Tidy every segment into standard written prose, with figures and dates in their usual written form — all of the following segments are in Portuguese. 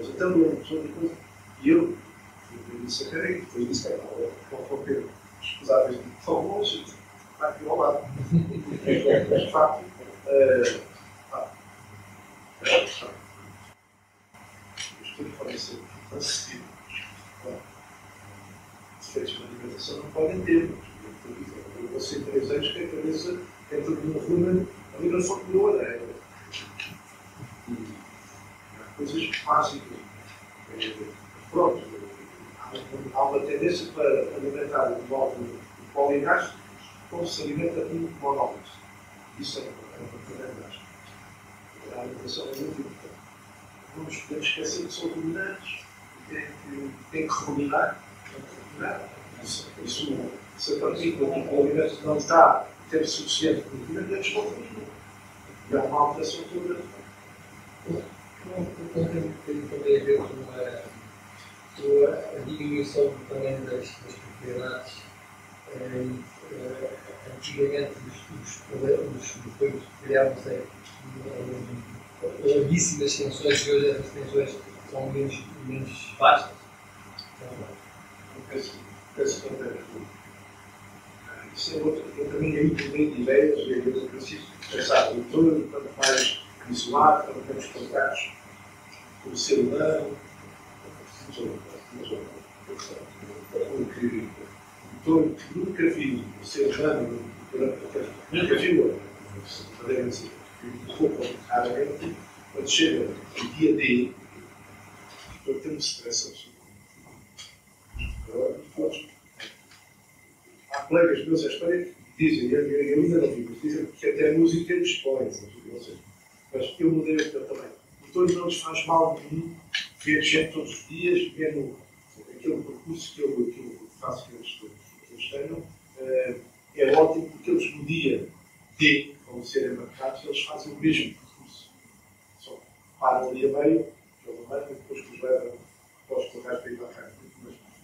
Mas então eu sou de coisa. E eu disse a Karen, depois disse a ela, ao Pedro, escusáveis de tão longe, está aqui ao lado. Mas de facto, os estudos podem ser assistidos. Defeitos de alimentação não podem ter. Eu vou ser 3 anos que a cabeça é toda uma runa, a ligação de ouro. Há coisas básicas. Pronto, há uma tendência para alimentar o módulo poligástrico como se alimenta um monólogo. Isso é uma grande gasto. A alimentação é muito importante. Não nos podemos esquecer que são dominantes e têm que combinar. Se a partícula do alimento não está a ter suficiente movimento, eles vão comigo. E há uma alteração toda. Tem também a ver com a diminuição do tamanho das propriedades. Antigamente, os depois criavam-se larguíssimas tensões e hoje essas tensões são menos vastas. Penso que isso é outra. Eu também aí tenho ideias, e eu preciso pensar no todo, quanto mais isolado, quanto menos contatos com o ser humano, porque todo que nunca viu o ser humano, nunca viu, podemos dizer, pouco raramente, quando chega o dia D, eu tenho stress absoluto. Há colegas meus à história que dizem, eu ainda não vi, mas dizem que até a música nos expõe, mas eu mudei o meu também. O todo não lhes faz mal nenhum ver gente todos os dias, vendo aquele percurso que eu faço que eles tenham, é ótimo porque eles no dia D, como serem marcados, eles fazem o mesmo percurso. Só param ali a meio, pelo meio, e depois que os levam para os locais para ir para a casa.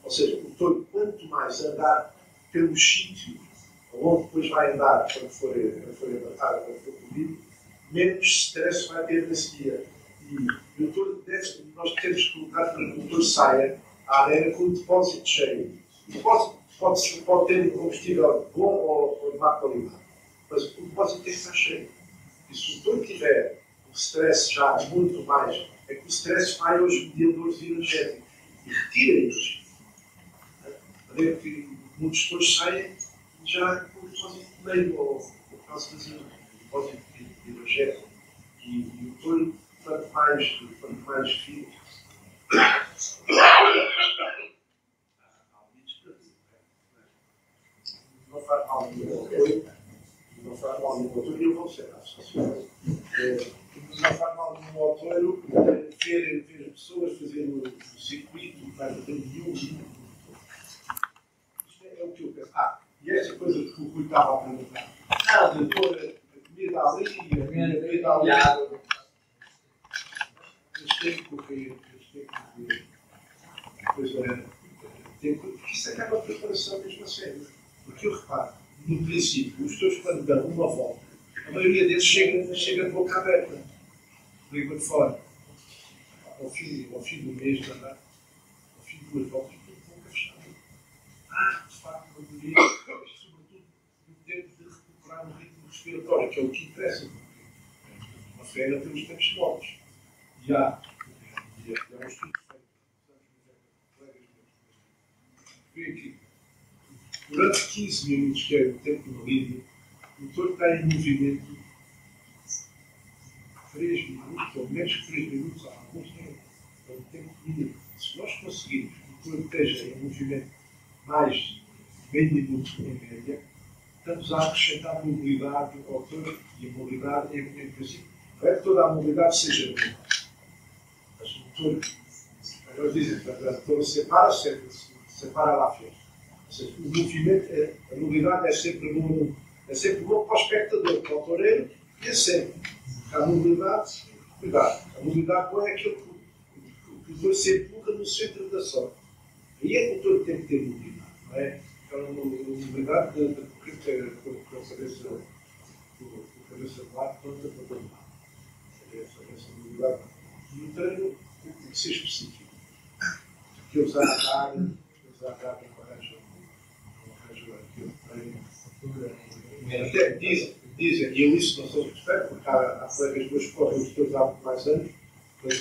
Ou seja, o touro, quanto mais andar pelos sítios onde depois vai andar quando for embarcado, quando for comido, menos stress vai ter nesse dia. E o touro nós temos que colocar para que o touro saia à arena com o depósito cheio. O depósito pode ter um combustível bom ou de má qualidade, mas o depósito tem que estar cheio. E se o touro tiver um stress já muito mais, é que o stress vai aos mediadores energéticos e retira energia. Ver que muitos touros saem já com o depósito meio ou quase vazio, o depósito de energético. E o touro, quanto mais fino, não faz mal nenhum ao touro, não faz mal nenhum ao touro, e eu vou ser associado. Não faz mal nenhum ao touro ver pessoas fazendo o circuito, não vai ter nenhum. É o que eu penso. E essa coisa que o Rui estava a perguntar. Doutora, a comida ali, a comida ali. Eles têm que correr, porque isso acaba a preparação mesmo a sério. Porque eu reparo, no princípio, os teus quando dão uma volta, a maioria deles chega de boca aberta, língua de fora. Ao fim do mês de andar, ao fim de 2 voltas, tudo de boca fechada. De facto, eu diria, sobretudo no tempo de recuperar o ritmo respiratório, que é o que interessa. Uma feira tem os tempos mortos. E há um estudo feito, vê aqui, durante 15 minutos, que é o tempo no ritmo, o touro está em movimento 3 minutos, ou menos que 3 minutos, há alguns tempos. É um tempo mínimo. Se nós conseguirmos que o touro esteja em movimento mais de meio minuto em média, estamos a acrescentar mobilidade ao touro, e a mobilidade, em princípio, não é que toda a mobilidade seja boa. Mas o touro, nós dizemos, o touro separa lá fora. Ou seja, o movimento, a mobilidade é sempre bom para o espectador, para o toureiro, e é sempre. A mobilidade, cuidado, a mobilidade não é aquilo que o touro se empurra no centro da sorte. Aí é que o touro tem que ter mobilidade, não é? Então, a mobilidade de correr com a cabeça do lado, contra para todo lado. Essa mobilidade. E o treino tem que ser específico. Que usar a carga, não arranjo aquilo. Até dizem, e eu isso não sou respeito, porque há colegas meus que correm os teus há muito mais anos, mas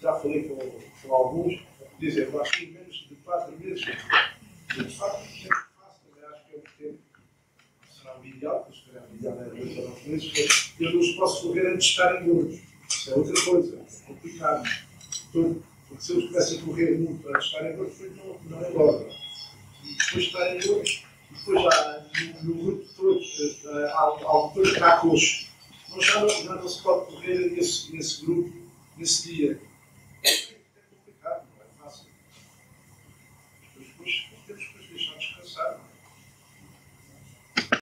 já falei com alguns, dizem, eu acho que em menos de 4 meses, de facto, é fácil, também acho que é muito tempo. Será um ideal, porque se calhar o ideal é 2 ou 9 meses, mas eu não os posso correr antes de estarem gordos. Isso é outra coisa, é complicado. Porque se eles começam a correr muito antes de estarem gordos, depois não engordam. E depois de estarem gordos, depois no grupo de todos, há um que está coxo. Mas já não se pode correr nesse grupo, nesse dia. É complicado, não é fácil. Depois temos que